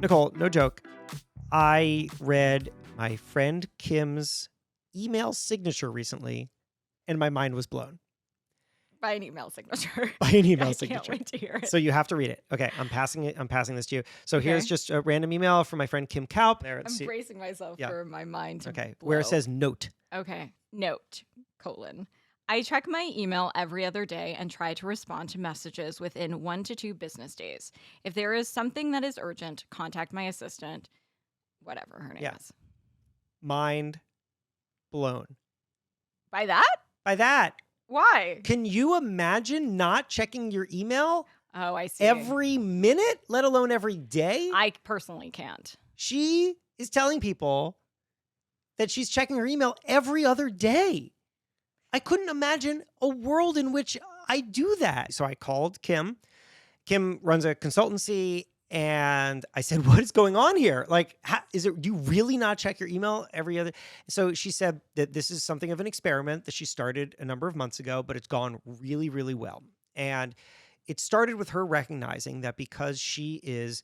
Nicole, no joke. I read my friend Kim's email signature recently, and my mind was blown. By an email signature. By an email I signature. can't wait to hear it. So you have to read it. Okay, I'm passing this to you. So here's just a random email from my friend Kim Kaup. I'm bracing myself for my mind to blow. Where it says note. Okay, note, : I check my email every other day and try to respond to messages within 1 to 2 business days. If there is something that is urgent, contact my assistant, whatever her name is. Mind blown. By that? By that. Why? Can you imagine not checking your email? Oh, I see. Every minute, let alone every day? I personally can't. She is telling people that she's checking her email every other day. I couldn't imagine a world in which I do that. So I called Kim. Kim runs a consultancy, and I said, what is going on here? Like, do you really not check your email every other? So she said that this is something of an experiment that she started a number of months ago, but it's gone really, really well. And it started with her recognizing that because she is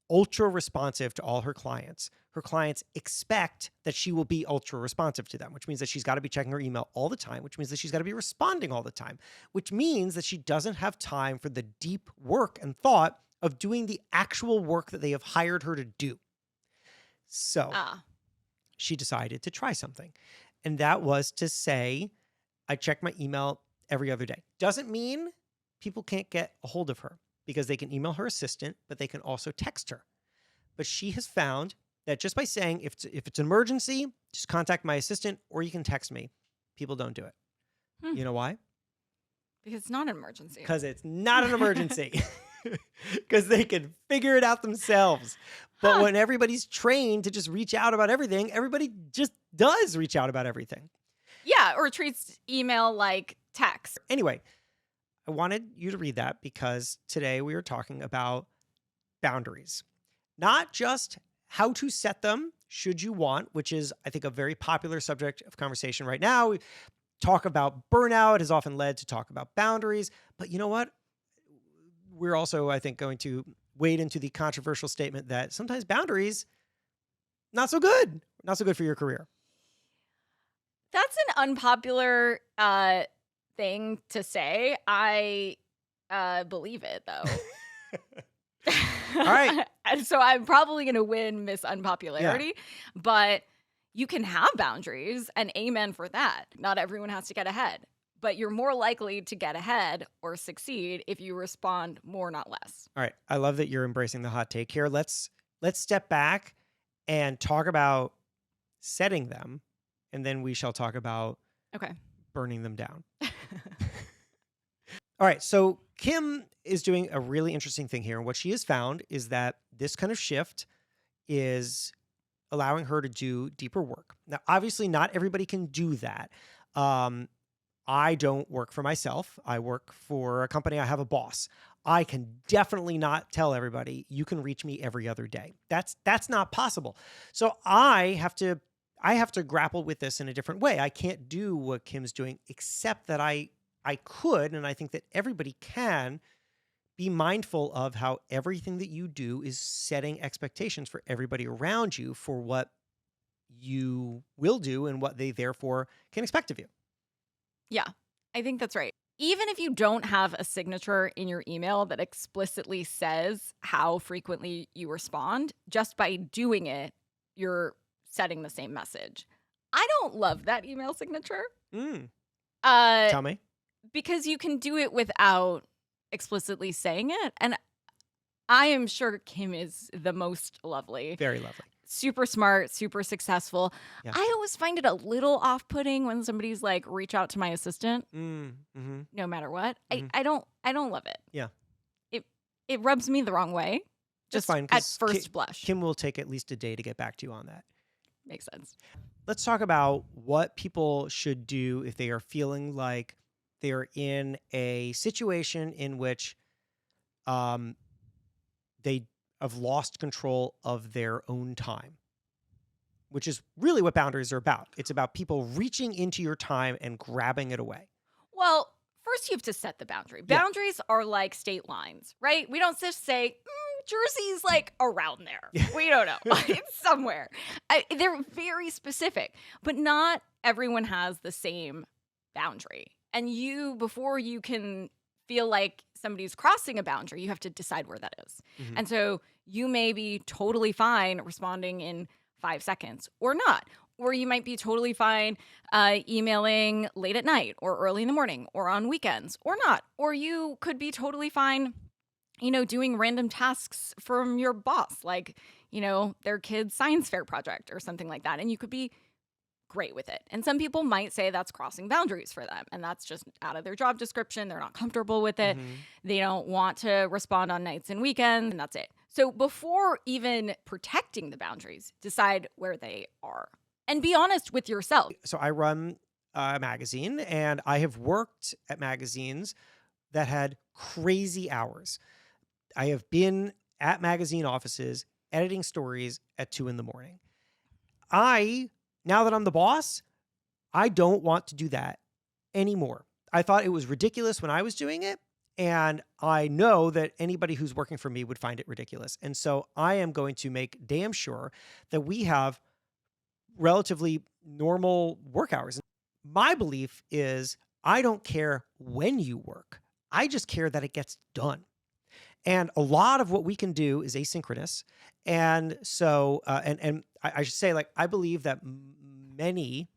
ultra responsive to all her clients expect that she will be ultra responsive to them, which means that she's got to be checking her email all the time, which means that she's got to be responding all the time, which means that she doesn't have time for the deep work and thought of doing the actual work that they have hired her to do. So she decided to try something. And that was to say, I check my email every other day. Doesn't mean people can't get a hold of her, because they can email her assistant, but they can also text her. But she has found that just by saying, if it's an emergency, just contact my assistant, or you can text me, people don't do it. You know why? Because it's not an emergency. Because it's not an emergency. Because they can figure it out themselves. But when everybody's trained to just reach out about everything, everybody just does reach out about everything. Yeah, or treats email like text. Anyway, I wanted you to read that because today we are talking about boundaries. Not just how to set them should you want, which is, I think, a very popular subject of conversation right now. We talk about burnout has often led to talk about boundaries. But you know what? We're also, I think, going to wade into the controversial statement that sometimes boundaries, not so good. Not so good for your career. That's an unpopular thing to say. I believe it, though. All right. And so I'm probably going to win Miss Unpopularity, but you can have boundaries, and amen for that. Not everyone has to get ahead, but you're more likely to get ahead or succeed if you respond more, not less. All right. I love that you're embracing the hot take here. Let's step back and talk about setting them, and then we shall talk about burning them down. All right. So Kim is doing a really interesting thing here. And what she has found is that this kind of shift is allowing her to do deeper work. Now, obviously, not everybody can do that. I don't work for myself. I work for a company. I have a boss. I can definitely not tell everybody, you can reach me every other day. That's not possible. So I have to grapple with this in a different way. I can't do what Kim's doing, except that I could, and I think that everybody can, be mindful of how everything that you do is setting expectations for everybody around you for what you will do and what they therefore can expect of you. Yeah, I think that's right. Even if you don't have a signature in your email that explicitly says how frequently you respond, just by doing it, you're setting the same message. I don't love that email signature. Tell me. Because you can do it without explicitly saying it. And I am sure Kim is the most lovely. Very lovely. Super smart, super successful. Yeah. I always find it a little off-putting when somebody's like, reach out to my assistant, no matter what. I don't love it. Yeah. It rubs me the wrong way. Just fine. At first blush. Kim will take at least a day to get back to you on that. Makes sense. Let's talk about what people should do if they are feeling like they are in a situation in which they have lost control of their own time, which is really what boundaries are about. It's about people reaching into your time and grabbing it away. Well, first you have to set the boundary. Boundaries are like state lines, right? We don't just say, Jersey's like around there. We don't know. It's somewhere. They're very specific, but not everyone has the same boundary. And before you can feel like somebody's crossing a boundary, you have to decide where that is. Mhm. And so you may be totally fine responding in 5 seconds or not. Or you might be totally fine emailing late at night or early in the morning or on weekends or not. Or you could be totally fine, doing random tasks from your boss, like, their kid's science fair project or something like that. And you could be great with it. And some people might say that's crossing boundaries for them. And that's just out of their job description. They're not comfortable with it. Mhm. They don't want to respond on nights and weekends. And that's it. So before even protecting the boundaries, decide where they are. And be honest with yourself. So I run a magazine, and I have worked at magazines that had crazy hours. I have been at magazine offices editing stories at 2 a.m. Now that I'm the boss, I don't want to do that anymore. I thought it was ridiculous when I was doing it, and I know that anybody who's working for me would find it ridiculous. And so I am going to make damn sure that we have relatively normal work hours. My belief is I don't care when you work. I just care that it gets done. And a lot of what we can do is asynchronous. And so, and I should say, like, I believe that many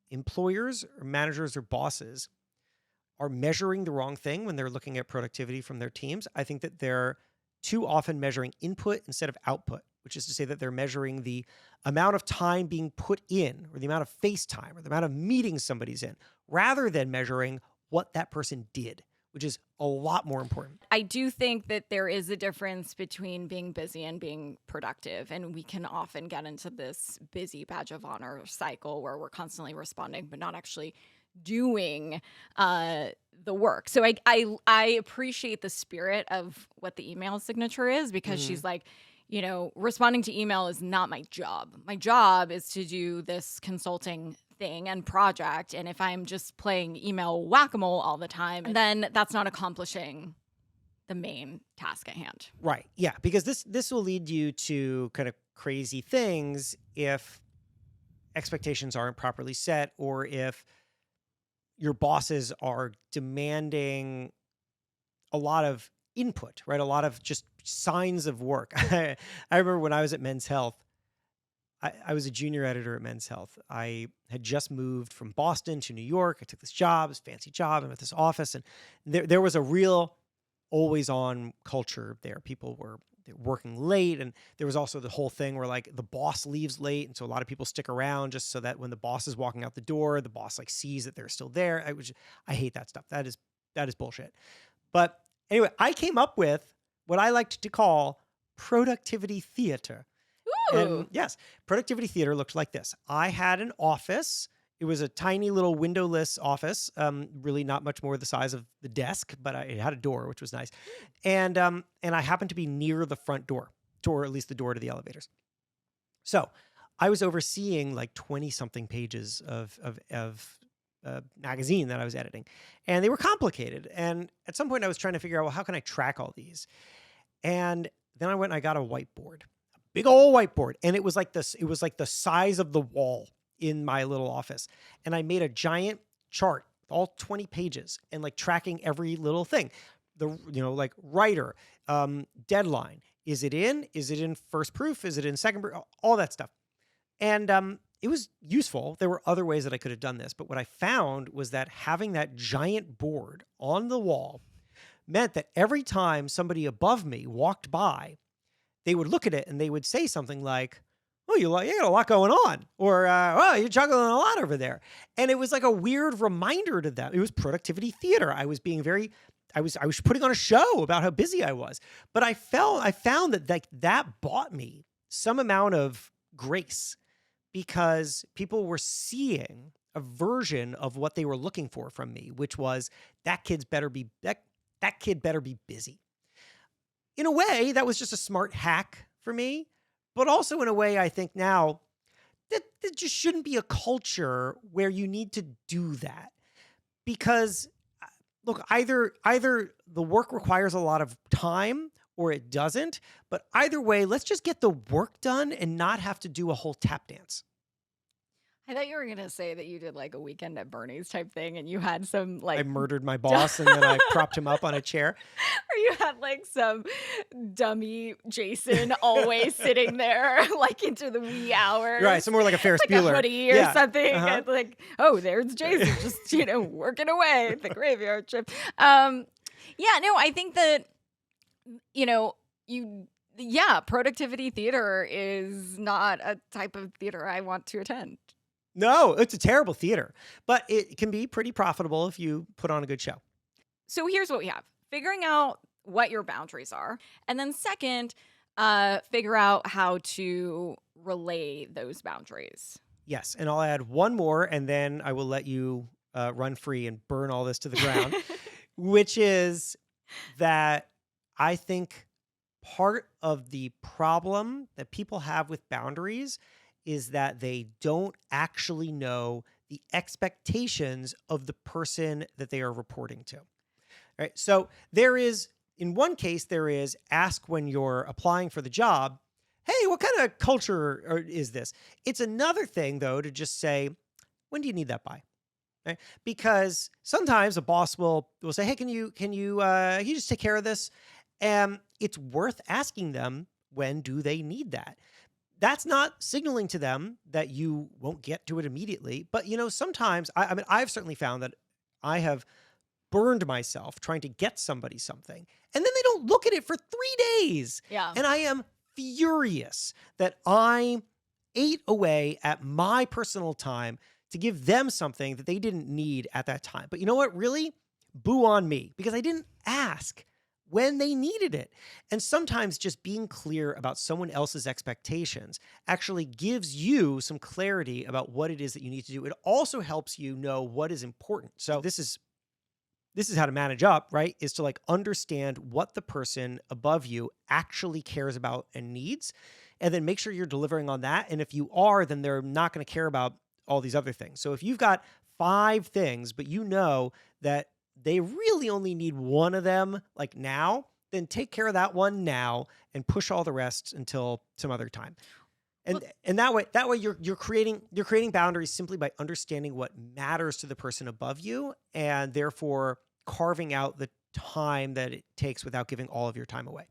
employers or managers or bosses are measuring the wrong thing when they're looking at productivity from their teams. I think that they're too often measuring input instead of output, which is to say that they're measuring the amount of time being put in, or the amount of face time, or the amount of meetings somebody's in, rather than measuring what that person did, which is a lot more important. I do think that there is a difference between being busy and being productive. And we can often get into this busy badge of honor cycle where we're constantly responding, but not actually doing the work. So I appreciate the spirit of what the email signature is, because she's like, responding to email is not my job. My job is to do this consulting thing and project. And if I'm just playing email whack-a-mole all the time, then that's not accomplishing the main task at hand. Right. Yeah. Because this will lead you to kind of crazy things if expectations aren't properly set, or if your bosses are demanding a lot of input, right? A lot of just signs of work. I remember when I was at Men's Health, I was a junior editor at Men's Health. I had just moved from Boston to New York. I took this job, this fancy job. I'm at this office, and there was a real always on culture there. People were working late, and there was also the whole thing where, like, the boss leaves late, and so a lot of people stick around just so that when the boss is walking out the door, the boss like sees that they're still there. I hate that stuff. That is bullshit. But anyway, I came up with what I liked to call productivity theater. Ooh. And yes, productivity theater looked like this. I had an office. It was a tiny little windowless office, really not much more the size of the desk, but it had a door, which was nice. And I happened to be near the front door, or at least the door to the elevators. So I was overseeing like 20-something pages of magazine that I was editing, and they were complicated. And at some point I was trying to figure out, well, how can I track all these? And then I went and I got a whiteboard, a big old whiteboard. And it was like this, it was like the size of the wall in my little office. And I made a giant chart, all 20 pages, and like tracking every little thing. Like writer, deadline. Is it in first proof? Is it in second proof? All that stuff. And it was useful. There were other ways that I could have done this, but what I found was that having that giant board on the wall meant that every time somebody above me walked by, they would look at it and they would say something like, "Oh, you got a lot going on," or "Oh, you're juggling a lot over there." And it was like a weird reminder to them. It was productivity theater. I was putting on a show about how busy I was. But I found that that bought me some amount of grace, because people were seeing a version of what they were looking for from me, which was that kid better be busy. In a way, that was just a smart hack for me, but also in a way, I think now that there just shouldn't be a culture where you need to do that, because look, either the work requires a lot of time, or it doesn't. But either way, let's just get the work done and not have to do a whole tap dance. I thought you were going to say that you did like a Weekend at Bernie's type thing and you had some I like, murdered my boss and then I propped him up on a chair. or you had like some dummy Jason always sitting there like into the wee hours. Right, somewhere like a Ferris Like Bueller. a hoodie or Yeah. something. Uh-huh. And like, oh, there's Jason just, working away at the graveyard shift. Yeah, no, I think that, productivity theater is not a type of theater I want to attend. No, it's a terrible theater, but it can be pretty profitable if you put on a good show. So here's what we have. Figuring out what your boundaries are. And then second, figure out how to relay those boundaries. Yes, and I'll add one more, and then I will let you run free and burn all this to the ground, which is that I think part of the problem that people have with boundaries is that they don't actually know the expectations of the person that they are reporting to. Right? So there is, in one case, there is ask when you're applying for the job, hey, what kind of culture is this? It's another thing, though, to just say, when do you need that by? Right? Because sometimes a boss will say, hey, can you just take care of this? And it's worth asking them, when do they need that? That's not signaling to them that you won't get to it immediately. But, sometimes, I mean, I've certainly found that I have burned myself trying to get somebody something, and then they don't look at it for 3 days. Yeah. And I am furious that I ate away at my personal time to give them something that they didn't need at that time. But you know what? Really? Boo on me, because I didn't ask when they needed it. And sometimes just being clear about someone else's expectations actually gives you some clarity about what it is that you need to do. It also helps you know what is important. So this is how to manage up, right? Is to like understand what the person above you actually cares about and needs, and then make sure you're delivering on that. And if you are, then they're not going to care about all these other things. So if you've got 5 things, but you know that they really only need one of them like now, then take care of that one now and push all the rest until some other time. And that way you're creating boundaries simply by understanding what matters to the person above you, and therefore carving out the time that it takes without giving all of your time away.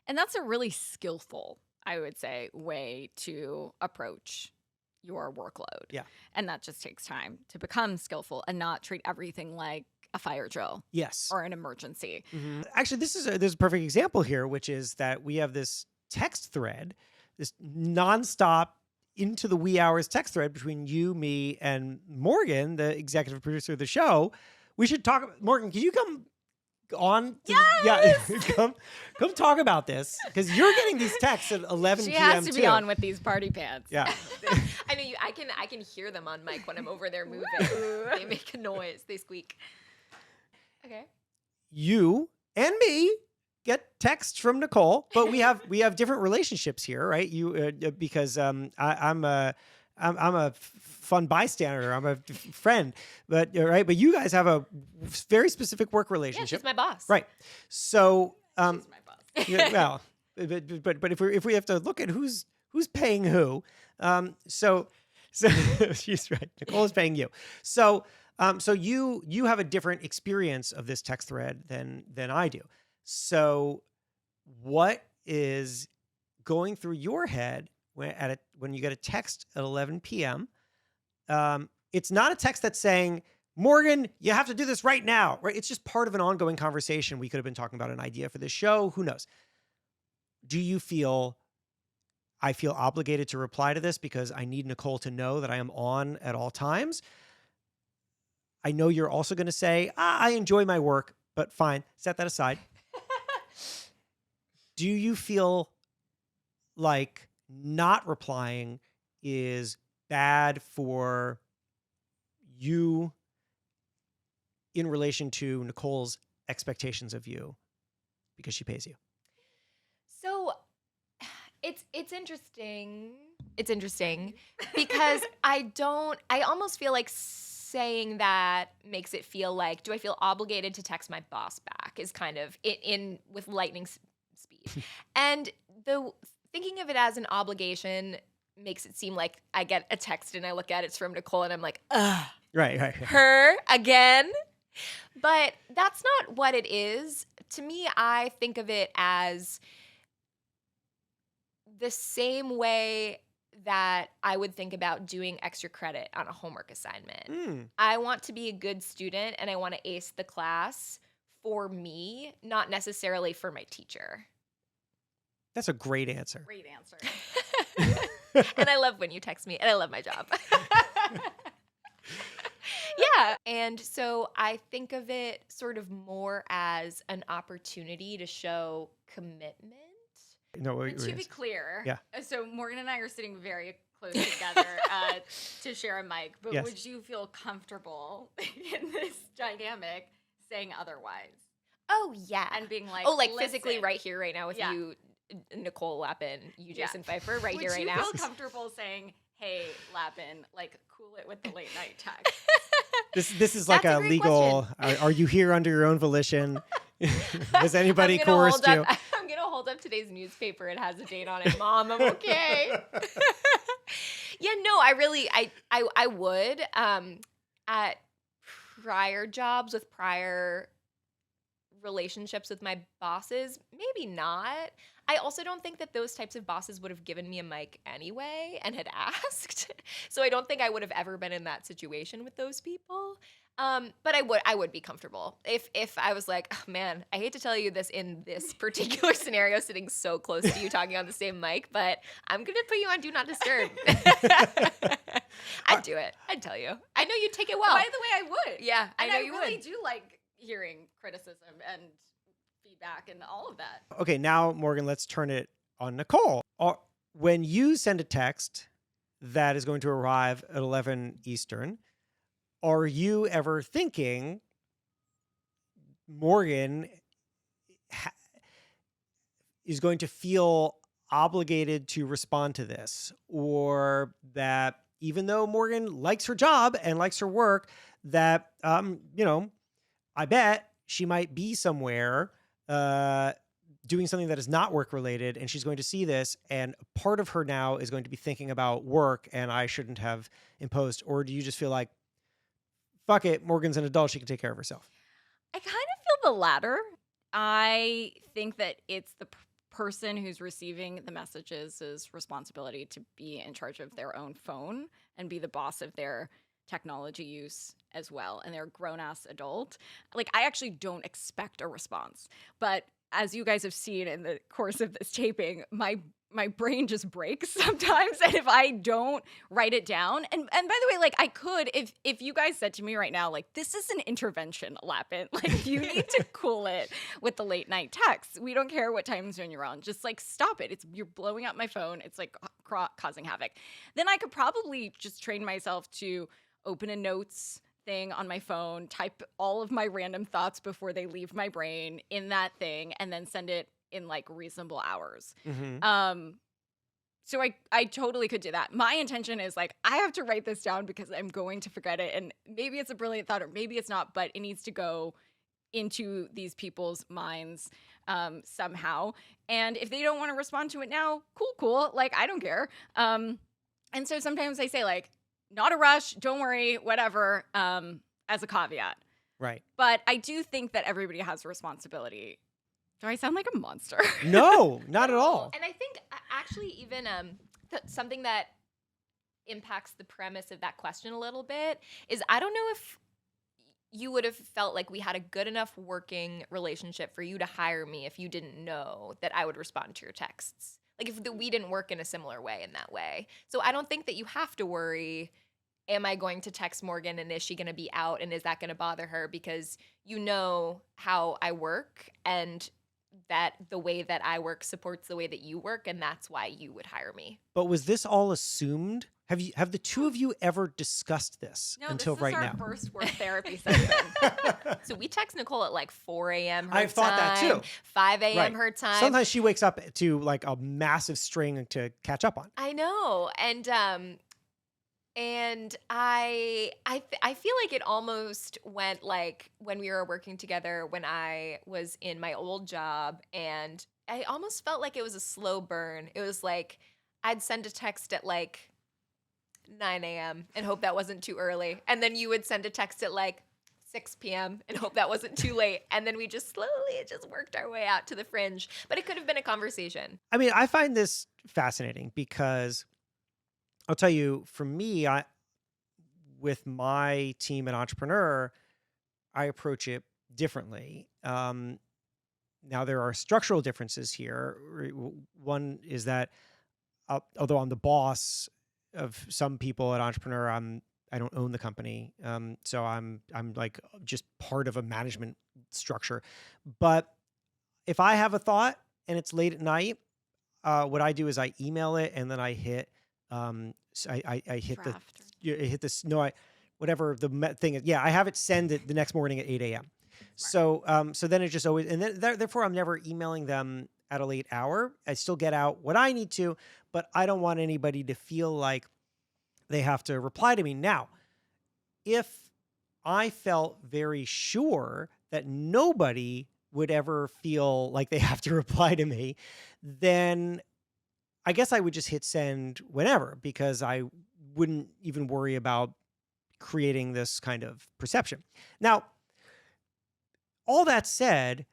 And that's a really skillful, I would say, way to approach your workload. Yeah. And that just takes time to become skillful and not treat everything like a fire drill. Yes. Or an emergency. Mm-hmm. Actually, there's a perfect example here, which is that we have this text thread, this nonstop into the wee hours text thread between you, me, and Morgan, the executive producer of the show. We should talk about, Morgan, can you come on? Yes! Yeah, come talk about this, because you're getting these texts at 11 She p.m. has to be on with these party pants. Yeah. I know I can hear them on mic when I'm over there moving. They make a noise. They squeak. Okay. You and me get texts from Nicole, but we have different relationships here, right? You because I'm a fun bystander, I'm a friend, but right. But you guys have a very specific work Yeah, relationship, she's my boss. right? So She's my boss. yeah, well, but if we have to look at who's paying who, so she's right. Nicole is paying you. So you have a different experience of this text thread than I do. So what is going through your head when you get a text at 11 p.m.? It's not a text that's saying, Morgan, you have to do this right now, right? It's just part of an ongoing conversation. We could have been talking about an idea for this show. Who knows? Do you feel, I feel obligated to reply to this because I need Nicole to know that I am on at all times? I know you're also going to say, I enjoy my work, but fine, set that aside. Do you feel like not replying is bad for you in relation to Nicole's expectations of you because she pays you? So it's interesting. It's interesting because I almost feel like saying that makes it feel like, do I feel obligated to text my boss back is kind of in with lightning speed. And thinking of it as an obligation makes it seem like I get a text and I look at it's from Nicole and I'm like, ugh, Right. her again. But that's not what it is. To me, I think of it as the same way that I would think about doing extra credit on a homework assignment. I want to be a good student and I want to ace the class for me, not necessarily for my teacher. That's a great answer. Great answer. And I love when you text me, and I love my job. Yeah. And so I think of it sort of more as an opportunity to show commitment. No, And to be clear, Yeah. So Morgan and I are sitting very close together to share a mic, but Yes. would you feel comfortable in this dynamic saying otherwise? Oh, yeah. And being like, like physically "Listen." right here, right now with Yeah. you, Nicole Lappin, you, Yeah. Jason Pfeiffer, right Would here, right you now. feel comfortable saying, "Hey, Lappin, like cool it with the late night text"? This is like That's a a great legal. Are you here under your own volition? Has anybody I'm gonna coerced you? I'm going to hold up today's newspaper. It has a date on it. Mom, I'm okay. Yeah, no, I would. At prior jobs with prior relationships with my bosses, maybe not. I also don't think that those types of bosses would have given me a mic anyway and had asked. So I don't think I would have ever been in that situation with those people. But I would be comfortable if I was like, oh, man, I hate to tell you this in this particular scenario, sitting so close to you talking on the same mic, but I'm gonna put you on Do Not Disturb. I'd do it. I'd tell you. I know you'd take it well. By the way, I would. Yeah, I And know I you really would. do like hearing criticism and feedback and all of that. Okay, now Morgan, let's turn it on Nicole. When you send a text that is going to arrive at 11 Eastern, are you ever thinking Morgan is going to feel obligated to respond to this, or that even though Morgan likes her job and likes her work, that I bet she might be somewhere doing something that is not work related, and she's going to see this, and part of her now is going to be thinking about work, and I shouldn't have imposed? Or do you just feel like, fuck it, Morgan's an adult, she can take care of herself? I kind of feel the latter. I think that it's the person who's receiving the messages' responsibility to be in charge of their own phone and be the boss of their technology use as well. And they're a grown-ass adult. Like, I actually don't expect a response. But as you guys have seen in the course of this taping, my brain just breaks sometimes, and if I don't write it down, and by the way, like, I could, if you guys said to me right now, like, this is an intervention, Lappin, like, you need to cool it with the late night texts. We don't care what time zone you're on. Just like, stop it. You're blowing up my phone. It's like causing havoc. Then I could probably just train myself to open a notes thing on my phone, type all of my random thoughts before they leave my brain in that thing, and then send it in like reasonable hours. Mm-hmm. So I totally could do that. My intention is like, I have to write this down because I'm going to forget it. And maybe it's a brilliant thought or maybe it's not, but it needs to go into these people's minds somehow. And if they don't want to respond to it now, cool. Like, I don't care. And so sometimes I say like, not a rush, don't worry, whatever, as a caveat. Right. But I do think that everybody has a responsibility. Do I sound like a monster? No, not at all. And I think actually even something that impacts the premise of that question a little bit is I don't know if you would have felt like we had a good enough working relationship for you to hire me if you didn't know that I would respond to your texts. Like if we didn't work in a similar way in that way. So I don't think that you have to worry, am I going to text Morgan and is she going to be out and is that going to bother her? Because you know how I work and that the way that I work supports the way that you work, and that's why you would hire me. But was this all assumed? Have the two of you ever discussed this until this right is our now? first work therapy session. So we text Nicole at like 4 a.m. her I've thought that time, too. 5 a.m. Right. her time. Sometimes she wakes up to like a massive string to catch up on. I know. And I feel like it almost went like when we were working together when I was in my old job and I almost felt like it was a slow burn. It was like I'd send a text at like 9 a.m. and hope that wasn't too early. And then you would send a text at like 6 p.m. and hope that wasn't too late. And then we just slowly just worked our way out to the fringe. But it could have been a conversation. I mean, I find this fascinating because I'll tell you, for me, with my team at Entrepreneur, I approach it differently. Now, there are structural differences here. One is that although I'm the boss of some people at Entrepreneur, I don't own the company, so I'm like just part of a management structure. But if I have a thought and it's late at night, what I do is I email it and then I hit I hit Draft. whatever the thing is. Yeah, I have it send it the next morning at 8 a.m. So then it just always, and then therefore I'm never emailing them at a late hour. I still get out what I need to, but I don't want anybody to feel like they have to reply to me. Now, if I felt very sure that nobody would ever feel like they have to reply to me, then I guess I would just hit send whenever, because I wouldn't even worry about creating this kind of perception. Now, all that said,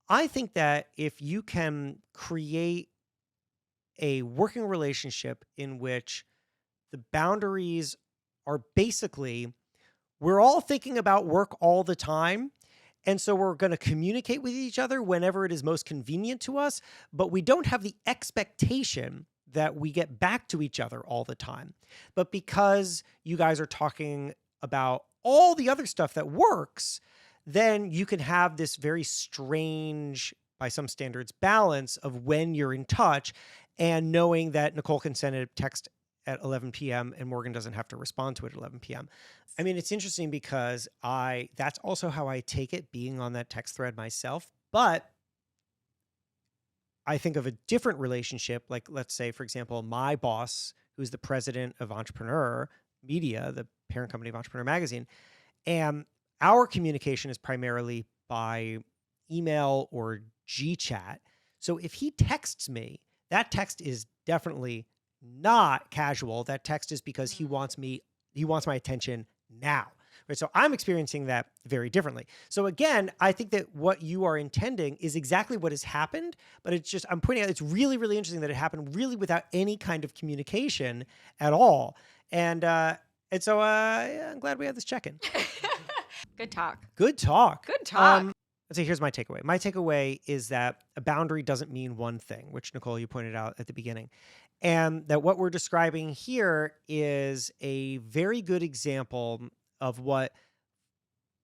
I think that if you can create a working relationship in which the boundaries are basically, we're all thinking about work all the time, and so we're going to communicate with each other whenever it is most convenient to us, but we don't have the expectation that we get back to each other all the time. But because you guys are talking about all the other stuff that works, then you can have this very strange, by some standards, balance of when you're in touch and knowing that Nicole can send a text at 11 p.m. and Morgan doesn't have to respond to it at 11 p.m. I mean, it's interesting because that's also how I take it, being on that text thread myself. But I think of a different relationship, like let's say, for example, my boss, who's the president of Entrepreneur Media, the parent company of Entrepreneur Magazine, and our communication is primarily by email or GChat. So if he texts me, that text is definitely not casual. That text is because he wants my attention now. Right? So I'm experiencing that very differently. So again, I think that what you are intending is exactly what has happened, but it's just, I'm pointing out, it's really, really interesting that it happened really without any kind of communication at all. And so yeah, I'm glad we had this check-in. Good talk. Good talk. Good talk. Let's see, here's my takeaway. My takeaway is that a boundary doesn't mean one thing, which Nicole, you pointed out at the beginning. And that what we're describing here is a very good example of what,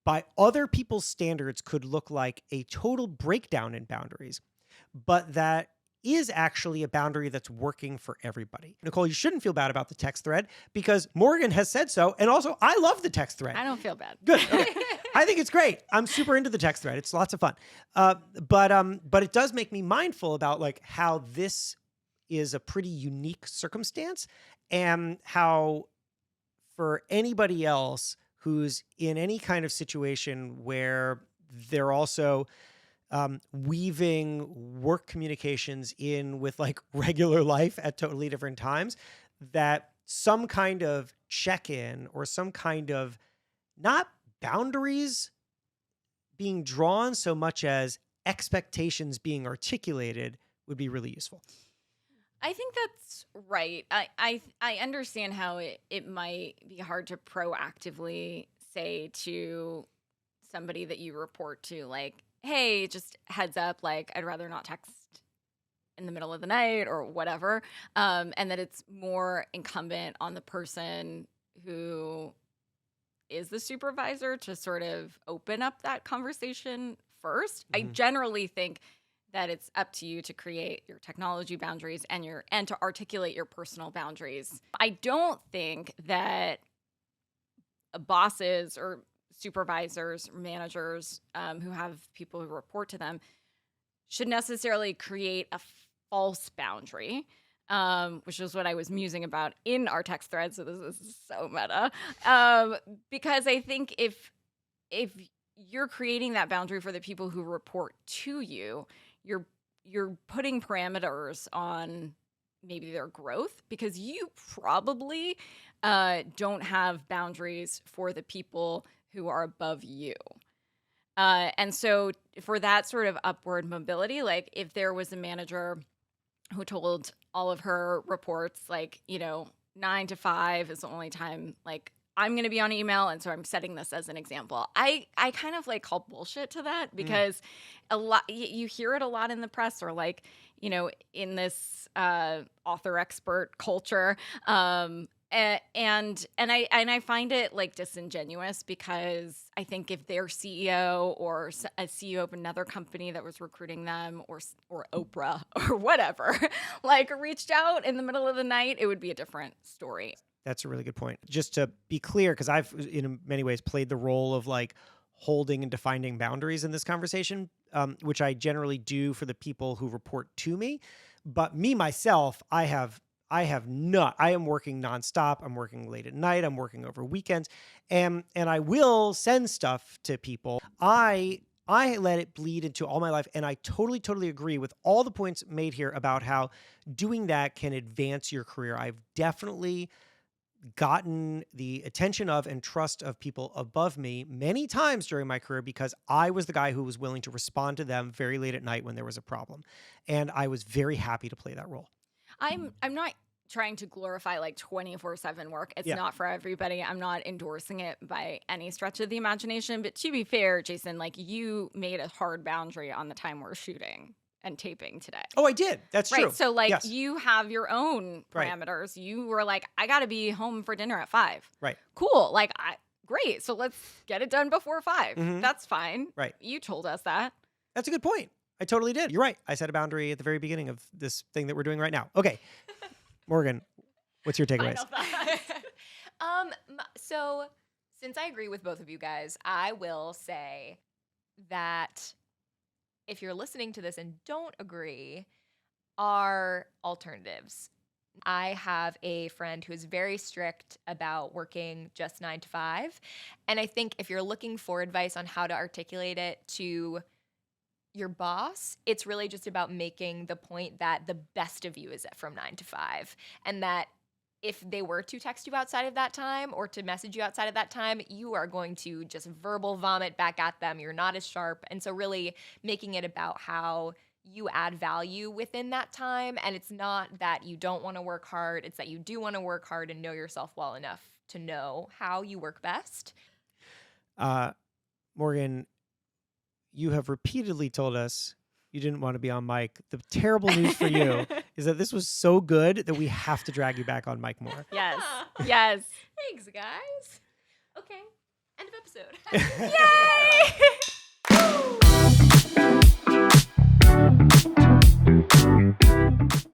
by other people's standards, could look like a total breakdown in boundaries, but that is actually a boundary that's working for everybody. Nicole, you shouldn't feel bad about the text thread because Morgan has said so. And also, I love the text thread. I don't feel bad. Good. Okay. I think it's great. I'm super into the text thread. It's lots of fun. But it does make me mindful about like how this is a pretty unique circumstance, and how for anybody else who's in any kind of situation where they're also weaving work communications in with like regular life at totally different times, that some kind of check-in or some kind of, not boundaries being drawn so much as expectations being articulated, would be really useful. I think that's right. I understand how it might be hard to proactively say to somebody that you report to, like, hey, just heads up, like, I'd rather not text in the middle of the night or whatever. And that it's more incumbent on the person who is the supervisor to sort of open up that conversation first. I generally think that it's up to you to create your technology boundaries and to articulate your personal boundaries. I don't think that bosses or supervisors, or managers who have people who report to them should necessarily create a false boundary, which is what I was musing about in our text thread. So this is so meta. Because I think if you're creating that boundary for the people who report to you, you're putting parameters on maybe their growth because you probably don't have boundaries for the people who are above you. And so for that sort of upward mobility, like if there was a manager who told all of her reports, like, 9 to 5 is the only time, like, I'm going to be on email. And so I'm setting this as an example. I kind of like call bullshit to that because a lot, you hear it a lot in the press or like, in this author expert culture. And I find it like disingenuous because I think if their CEO or a CEO of another company that was recruiting them or Oprah or whatever, like reached out in the middle of the night, it would be a different story. That's a really good point. Just to be clear, because I've in many ways played the role of like holding and defining boundaries in this conversation, which I generally do for the people who report to me. But me, myself, I am working nonstop. I'm working late at night. I'm working over weekends. And I will send stuff to people. I let it bleed into all my life. And I totally, totally agree with all the points made here about how doing that can advance your career. I've definitely gotten the attention of and trust of people above me many times during my career because I was the guy who was willing to respond to them very late at night when there was a problem. And I was very happy to play that role. I'm not trying to glorify like 24/7 work. It's not for everybody. I'm not endorsing it by any stretch of the imagination. But to be fair, Jason, like you made a hard boundary on the time we're shooting and taping today. Oh, I did. That's true. Right. So like yes. you have your own parameters. Right. You were like, I got to be home for dinner at 5. Right. Cool. Like, great. So let's get it done before 5. Mm-hmm. That's fine. Right. You told us that. That's a good point. I totally did. You're right. I set a boundary at the very beginning of this thing that we're doing right now. Okay. Morgan, what's your takeaways? So since I agree with both of you guys, I will say that if you're listening to this and don't agree, are alternatives. I have a friend who is very strict about working just 9 to 5. And I think if you're looking for advice on how to articulate it to your boss, it's really just about making the point that the best of you is from 9 to 5. And that if they were to text you outside of that time or to message you outside of that time, you are going to just verbal vomit back at them. You're not as sharp. And so really making it about how you add value within that time. And it's not that you don't want to work hard. It's that you do want to work hard and know yourself well enough to know how you work best. Morgan, you have repeatedly told us you didn't want to be on mic. The terrible news for you is that this was so good that we have to drag you back on mic more. Yes. Yes. Thanks, guys. Okay. End of episode. Yay!